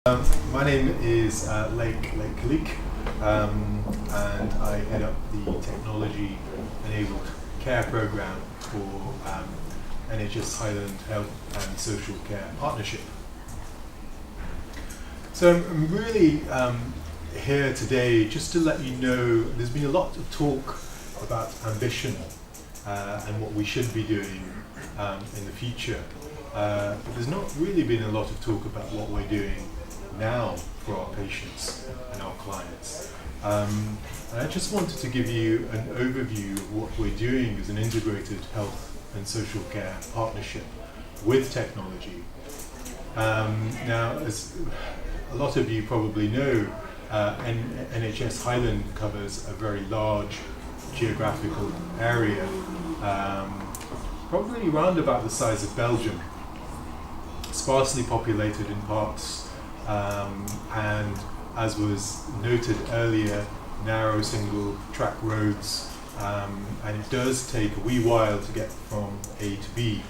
My name is Laic Khalique, and I head up the technology-enabled care program for NHS Highland Health and Social Care Partnership. So I'm really here today just to let you know there's been a lot of talk about ambition and what we should be doing in the future. But there's not really been a lot of talk about what we're doing now for our patients and our clients. And I just wanted to give you an overview of what we're doing as an integrated health and social care partnership with technology. Now, as a lot of you probably know, NHS Highland covers a very large geographical area, probably around about the size of Belgium, sparsely populated in parts, and as was noted earlier, narrow single track roads, and it does take a wee while to get from A to B.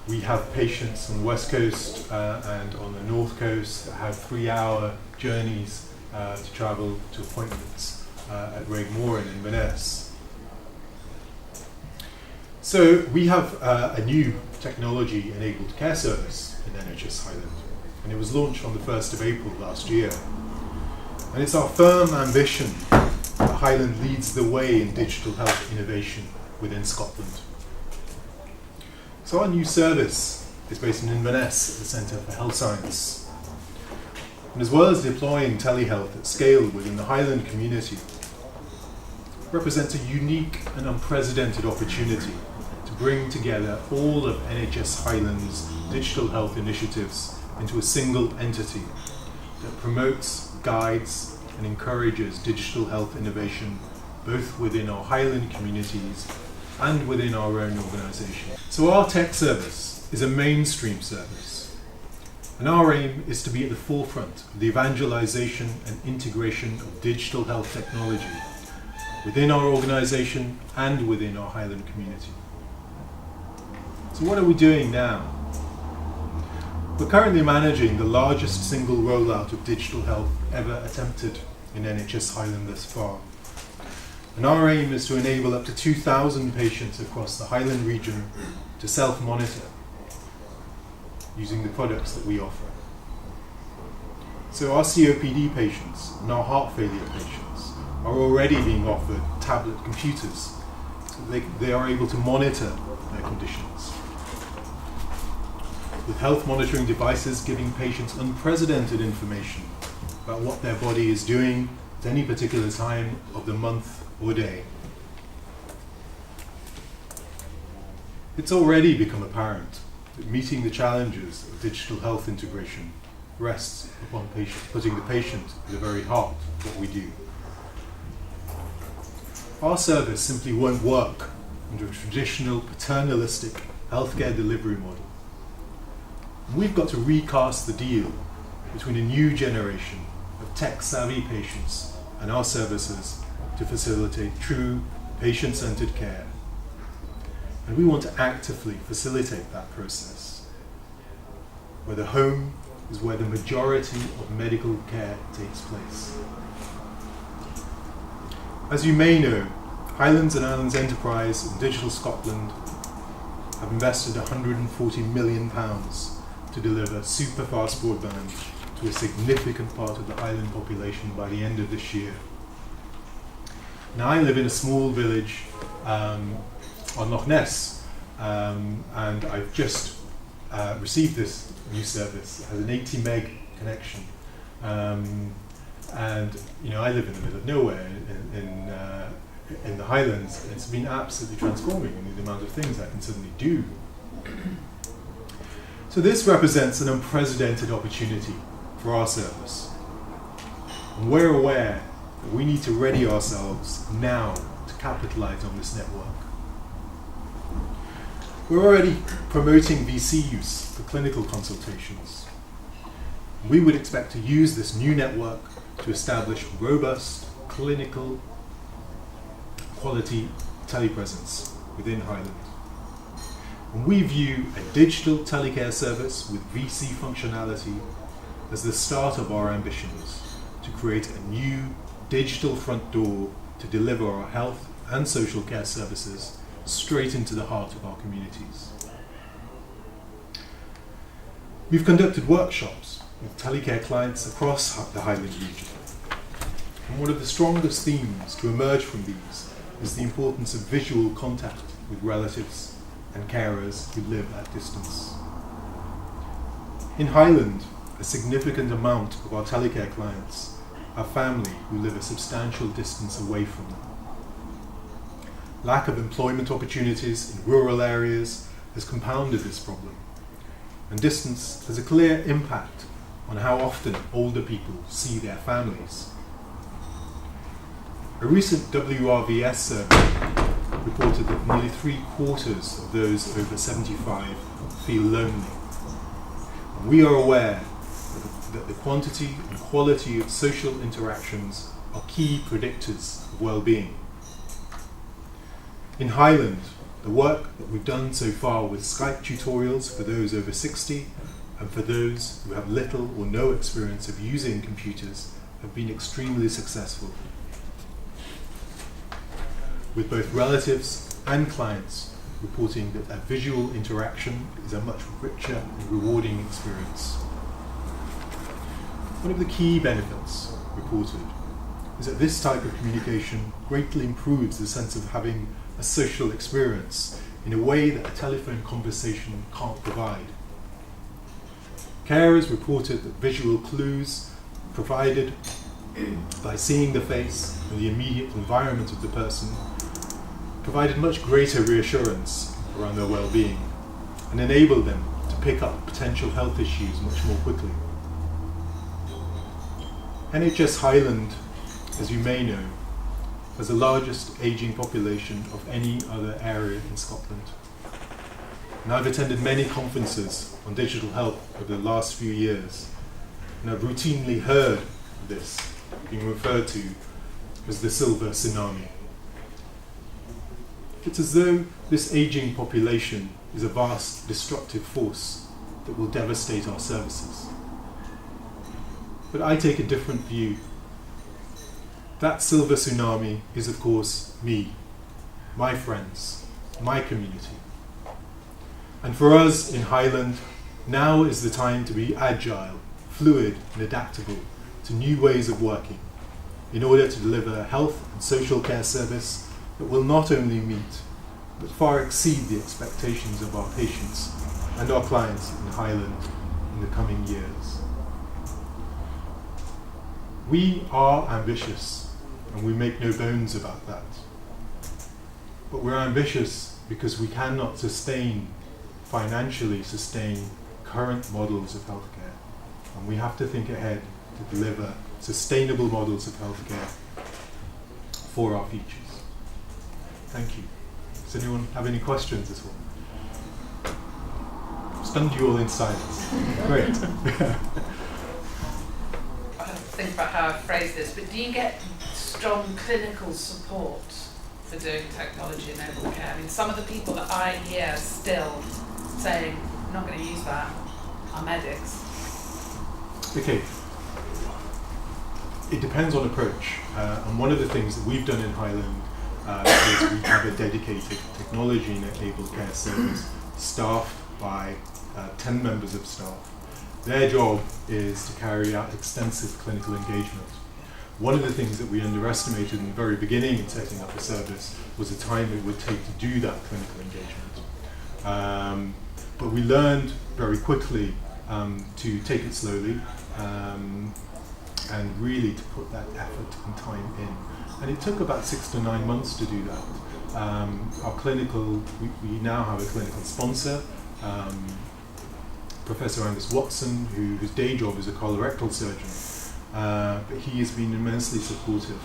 We have patients on the west coast and on the north coast that have 3-hour journeys to travel to appointments at Raigmore and Inverness. So we have a new technology-enabled care service in NHS Highland, and it was launched on the 1st of April last year. And it's our firm ambition that Highland leads the way in digital health innovation within Scotland. So our new service is based in Inverness at the Centre for Health Science. And as well as deploying telehealth at scale within the Highland community, it represents a unique and unprecedented opportunity to bring together all of NHS Highland's digital health initiatives into a single entity that promotes, guides and encourages digital health innovation both within our Highland communities and within our own organisation. So our tech service is a mainstream service, and our aim is to be at the forefront of the evangelisation and integration of digital health technology within our organisation and within our Highland community. So what are we doing now? We're currently managing the largest single rollout of digital health ever attempted in NHS Highland thus far. And our aim is to enable up to 2,000 patients across the Highland region to self-monitor using the products that we offer. So our COPD patients and our heart failure patients are already being offered tablet computers so they are able to monitor their conditions, with health monitoring devices giving patients unprecedented information about what their body is doing at any particular time of the month or day. It's already become apparent that meeting the challenges of digital health integration rests upon putting the patient at the very heart of what we do. Our service simply won't work under a traditional paternalistic healthcare delivery model. We've got to recast the deal between a new generation of tech-savvy patients and our services to facilitate true patient-centered care. And we want to actively facilitate that process, where the home is where the majority of medical care takes place. As you may know, Highlands and Islands Enterprise and Digital Scotland have invested £140 million to deliver Superfast Broadband to a significant part of the Highland population by the end of this year. Now, I live in a small village on Loch Ness, and I've just received this new service. It has an 80 meg connection, and I live in the middle of nowhere in the Highlands. It's been absolutely transforming in the amount of things I can suddenly do. So this represents an unprecedented opportunity for our service. And we're aware that we need to ready ourselves now to capitalise on this network. We're already promoting VC use for clinical consultations. We would expect to use this new network to establish robust clinical quality telepresence within Highland. And we view a digital telecare service with VC functionality as the start of our ambitions to create a new digital front door to deliver our health and social care services straight into the heart of our communities. We've conducted workshops with Telecare clients across the Highland region. And one of the strongest themes to emerge from these is the importance of visual contact with relatives and carers who live at distance. In Highland, a significant amount of our Telecare clients are family who live a substantial distance away from them. Lack of employment opportunities in rural areas has compounded this problem, and distance has a clear impact on how often older people see their families. A recent WRVS survey reported that nearly 3/4 of those over 75 feel lonely. And we are aware that the quantity and quality of social interactions are key predictors of well-being. In Highland, the work that we've done so far with Skype tutorials for those over 60 and for those who have little or no experience of using computers have been extremely successful, with both relatives and clients reporting that a visual interaction is a much richer and rewarding experience. One of the key benefits reported is that this type of communication greatly improves the sense of having a social experience in a way that a telephone conversation can't provide. Carers reported that visual clues provided by seeing the face and the immediate environment of the person provided much greater reassurance around their well-being and enabled them to pick up potential health issues much more quickly. NHS Highland, as you may know, has the largest ageing population of any other area in Scotland. And I've attended many conferences on digital health over the last few years, and I've routinely heard this being referred to as the silver tsunami. It's as though this ageing population is a vast destructive force that will devastate our services. But I take a different view. That silver tsunami is, of course, me, my friends, my community. And for us in Highland, now is the time to be agile, fluid and adaptable to new ways of working in order to deliver a health and social care service that will not only meet, but far exceed the expectations of our patients and our clients in Highland in the coming years. We are ambitious, and we make no bones about that. But we're ambitious because we cannot financially sustain current models of healthcare. And we have to think ahead to deliver sustainable models of healthcare for our futures. Thank you. Does anyone have any questions as well? Stunned you all in silence. Great. Think about how I phrase this, but do you get strong clinical support for doing technology-enabled care? I mean, some of the people that I hear still saying, I'm not going to use that, are medics. Okay. It depends on approach. And one of the things that we've done in Highland is we have a dedicated technology-enabled care service staffed by 10 members of staff. Their job is to carry out extensive clinical engagement. One of the things that we underestimated in the very beginning in setting up the service was the time it would take to do that clinical engagement. But we learned very quickly to take it slowly and really to put that effort and time in. And it took about 6 to 9 months to do that. We now have a clinical sponsor, Professor Angus Watson, whose day job is a colorectal surgeon, but he has been immensely supportive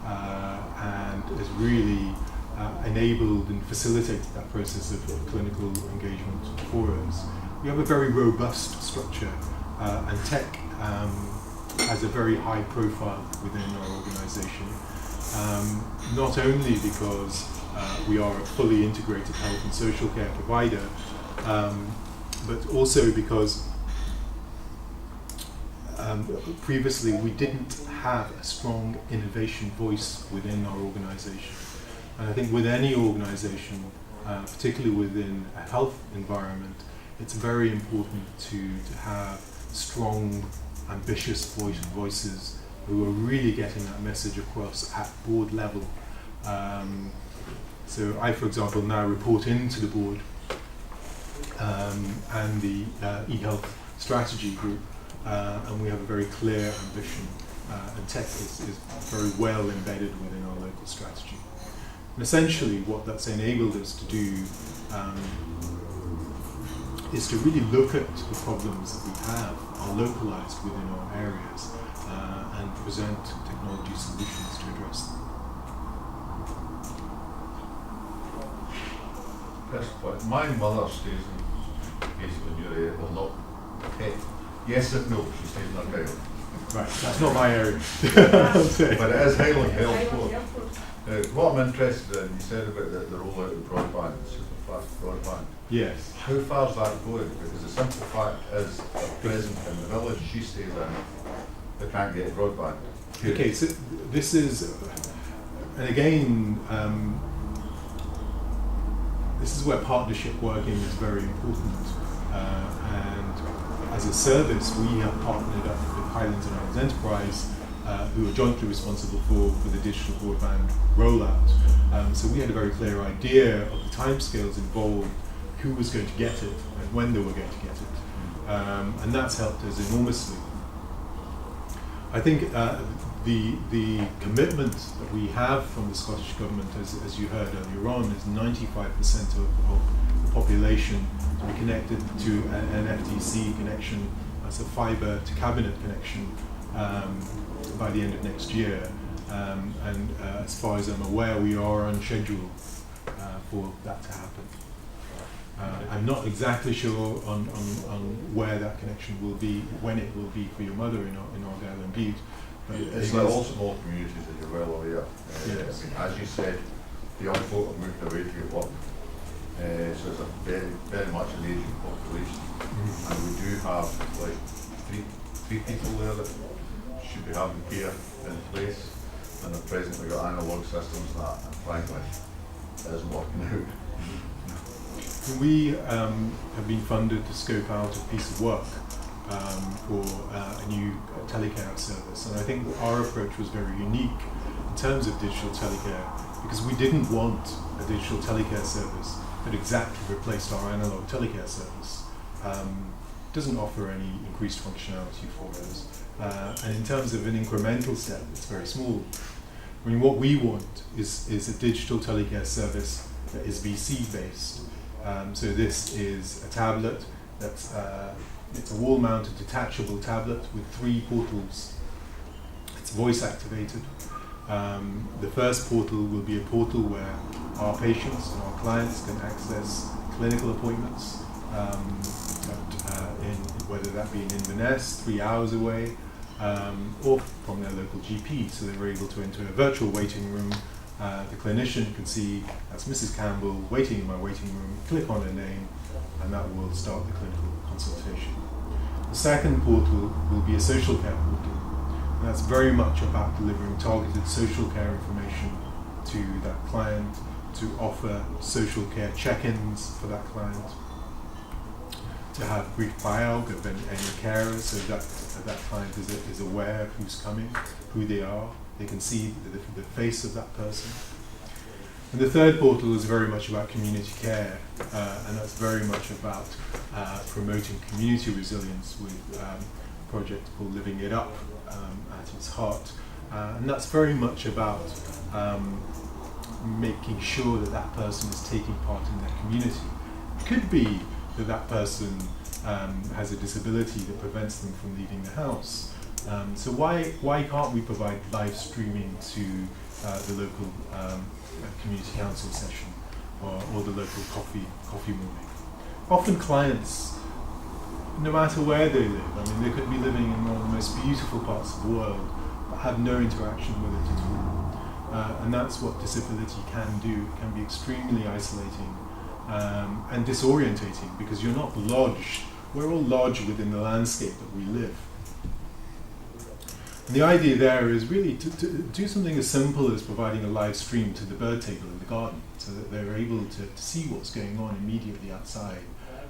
and has really enabled and facilitated that process of clinical engagement for us. We have a very robust structure, and tech has a very high profile within our organisation, not only because we are a fully integrated health and social care provider, but also because previously we didn't have a strong innovation voice within our organisation. And I think with any organisation, particularly within a health environment, it's very important to have strong, ambitious voices who are really getting that message across at board level. So I, for example, now report into the board and the e-health strategy group, and we have a very clear ambition, and tech is very well embedded within our local strategy. And essentially what that's enabled us to do is to really look at the problems that we have are localized within our areas and present technology solutions to address them. First point, my mother stays in basically in your area, well not pet. Yes and no, she stays in Argyll. Right, that's not my area. But it is Highland Health Board. What I'm interested in, you said about the rollout of broadband, Superfast Broadband. Yes. How far is that going? Because the simple fact is, at present in the village she stays in, they can't get broadband. Okay, so this is, and again, this is where partnership working is very important. And as a service, we have partnered up with Highlands and Islands Enterprise, who are jointly responsible for the digital broadband rollout. So we had a very clear idea of the timescales involved, who was going to get it, and when they were going to get it. And that's helped us enormously. I think the commitment that we have from the Scottish Government, as you heard earlier on, is 95% of the population to be connected to an FTC connection, as a fibre to cabinet connection, by the end of next year. And as far as I'm aware, we are on schedule for that to happen. I'm not exactly sure on where that connection will be, when it will be for your mother in Argyll and Bute. It's like all small communities, as you're well aware. Yes. I mean, as you said, the young folk have moved away to get work. So it's a very, very much an aging population. Mm-hmm. And we do have like three people there that should be having care in place. And at present we've got analogue systems that, and frankly, it isn't working out. We have been funded to scope out a piece of work for a new Telecare service, and I think our approach was very unique in terms of digital Telecare, because we didn't want a digital Telecare service that exactly replaced our analog Telecare service. It doesn't offer any increased functionality for us, and in terms of an incremental step, it's very small. I mean, what we want is a digital Telecare service that is VC based. So this is a tablet that's it's a wall-mounted detachable tablet with 3 portals. It's voice activated. The first portal will be a portal where our patients and our clients can access clinical appointments, whether that be in Inverness, 3 hours away, or from their local GP. So they're able to enter a virtual waiting room. The clinician can see that's Mrs. Campbell waiting in my waiting room, click on her name, and that will start the clinical consultation. The second portal will be a social care portal, and that's very much about delivering targeted social care information to that client, to offer social care check-ins for that client, to have brief biog of any carers, so that client is aware of who's coming, who they are. They can see the face of that person. And the third portal is very much about community care, and that's very much about promoting community resilience with a project called Living It Up at its heart. And that's very much about making sure that that person is taking part in their community. It could be that that person has a disability that prevents them from leaving the house. So why can't we provide live streaming to the local community council session or the local coffee morning? Often clients, no matter where they live, I mean, they could be living in one of the most beautiful parts of the world, but have no interaction with it at all. And that's what disability can do. It can be extremely isolating and disorientating, because you're not lodged. We're all lodged within the landscape that we live. And the idea there is really to do something as simple as providing a live stream to the bird table in the garden, so that they're able to see what's going on immediately outside.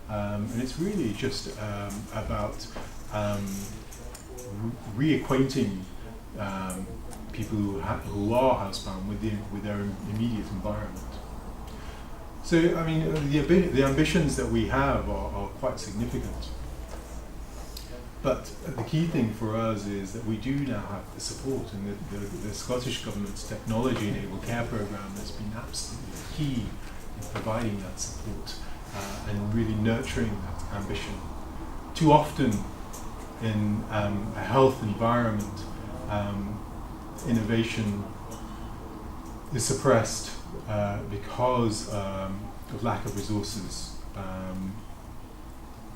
And it's really just about reacquainting people who are housebound with their immediate environment. So, I mean, the ambitions that we have are quite significant. But the key thing for us is that we do now have the support, and the Scottish Government's technology-enabled care programme has been absolutely key in providing that support and really nurturing that ambition. Too often in a health environment, innovation is suppressed because of lack of resources.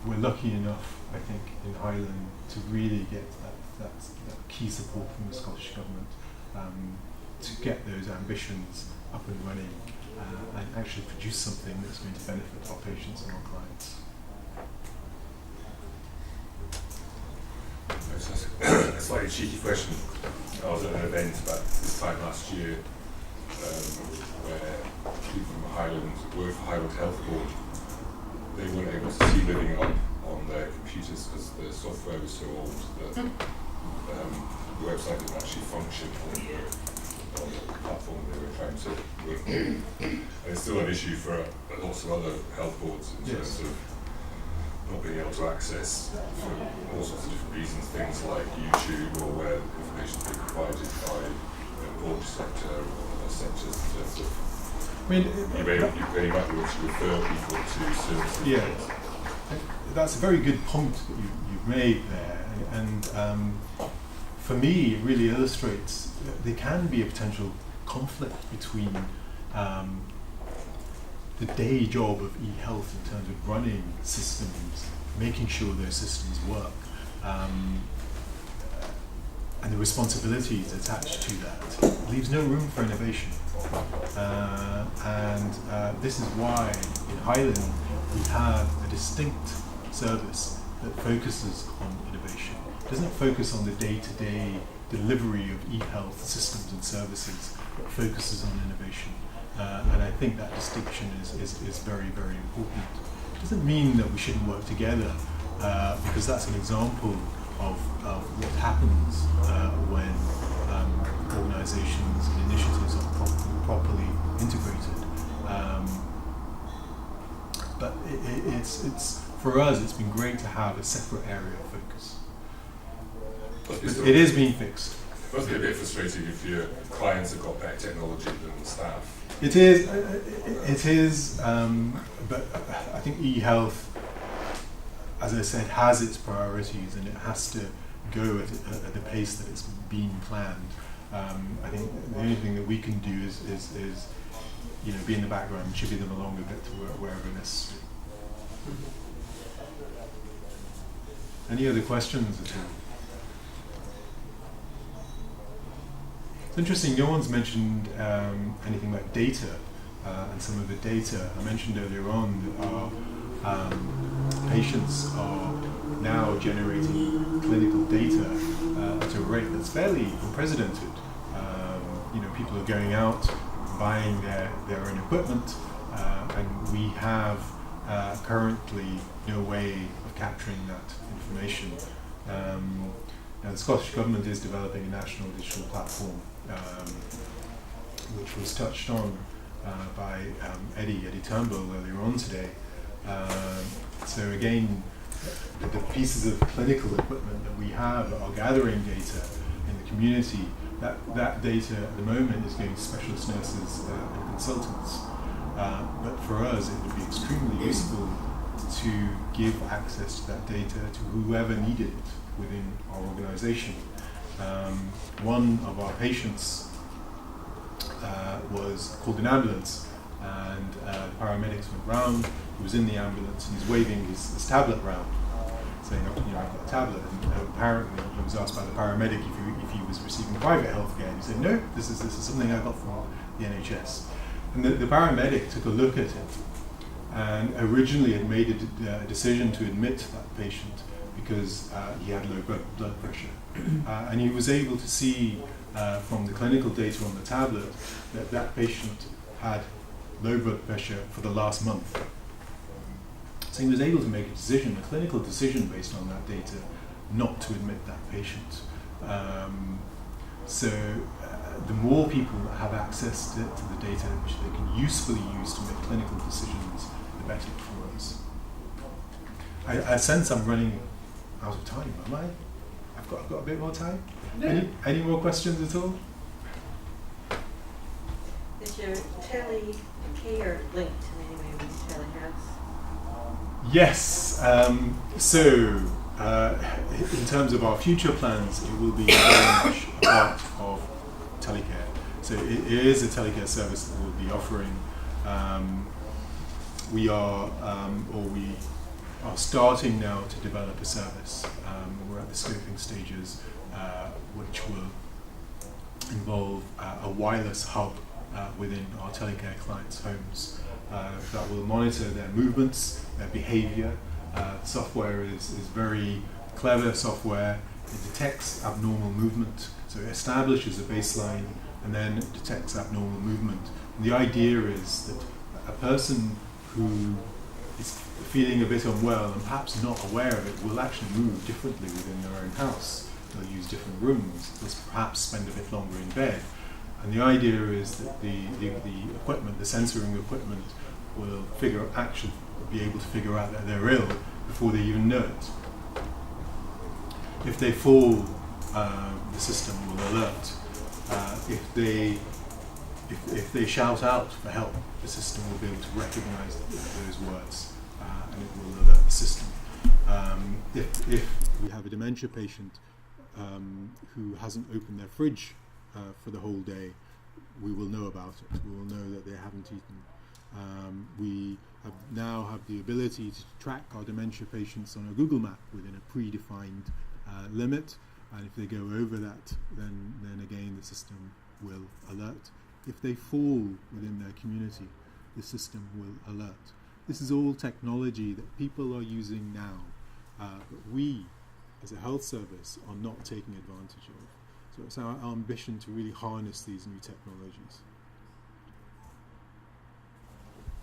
We're lucky enough, I think, in Highland to really get that key support from the Scottish Government to get those ambitions up and running and actually produce something that's going to benefit our patients and our clients. A slightly cheeky question. I was at an event about this time last year where people from Highland work for Highland Health Board. They weren't able to see living on their computers because the software was so old that the website didn't actually function on the platform they were trying to work on. And it's still an issue for lots of other health boards in terms of not being able to access, for all sorts of different reasons, things like YouTube, or where information is being provided by the board sector or other sectors in terms of, I mean, you might be able to refer people to services. Yeah, that's a very good point that you've made there, and for me it really illustrates that there can be a potential conflict between the day job of e-health in terms of running systems, making sure those systems work, and the responsibilities attached to that. It leaves no room for innovation. And this is why in Highland we have a distinct service that focuses on innovation. It doesn't focus on the day-to-day delivery of e-health systems and services, but focuses on innovation. And I think that distinction is very, very important. It doesn't mean that we shouldn't work together, because that's an example of what happens when organisations and initiatives are properly integrated. But it's for us, it's been great to have a separate area of focus. It is being fixed. It must be a bit frustrating if your clients have got better technology than the staff. It is, but I think e-health, as I said, has its priorities, and it has to go at the pace that it's been planned. I think the only thing that we can do is be in the background and chivvy them along a bit to wherever necessary. Any other questions at all? It's interesting, no one's mentioned anything about data and some of the data. I mentioned earlier on that our patients are now generating clinical data at a rate that's fairly unprecedented. People are going out, buying their own equipment, and we have currently no way of capturing that information. Now the Scottish Government is developing a national digital platform, which was touched on by Eddie Turnbull earlier on today. So again, the pieces of clinical equipment that we have are gathering data in the community. That data at the moment is going to specialist nurses and consultants. But for us, it would be extremely useful to give access to that data to whoever needed it within our organisation. One of our patients was called an ambulance, and the paramedics went round. He was in the ambulance and he's waving his tablet round. saying, oh, you know, I've got a tablet, and apparently he was asked by the paramedic if he was receiving private healthcare, and he said, no, this is something I got from the NHS. And the paramedic took a look at it, and originally had made a decision to admit that patient because he had low blood pressure. And he was able to see from the clinical data on the tablet that that patient had low blood pressure for the last month. So he was able to make a decision, a clinical decision based on that data, not to admit that patient. The more people that have access to the data which they can usefully use to make clinical decisions, the better for us. I sense I'm running out of time, am I? I've got a bit more time? No. Any more questions at all? Is your Telecare linked in any way with telehealth? Yes. In terms of our future plans, it will be very much a part of Telecare. So it is a Telecare service that we'll be offering. We are starting now to develop a service. We're at the scoping stages, which will involve a wireless hub within our Telecare clients' homes that will monitor their movements, their behaviour. Software is very clever software. It detects abnormal movement, so it establishes a baseline and then detects abnormal movement. And the idea is that a person who is feeling a bit unwell and perhaps not aware of it will actually move differently within their own house. They'll use different rooms, they'll perhaps spend a bit longer in bed. And the idea is that the equipment, the sensoring equipment, will be able to figure out that they're ill before they even know it. If they fall, the system will alert. If they shout out for help, the system will be able to recognise those words, and it will alert the system. If we have a dementia patient who hasn't opened their fridge for the whole day, we will know about it. We will know that they haven't eaten. We now have the ability to track our dementia patients on a Google map within a predefined limit, and if they go over that, then again the system will alert. If they fall within their community, the system will alert. This is all technology that people are using now, but we, as a health service, are not taking advantage of. So it's our ambition to really harness these new technologies.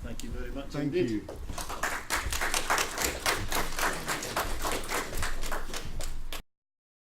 Thank you very much Thank indeed. you.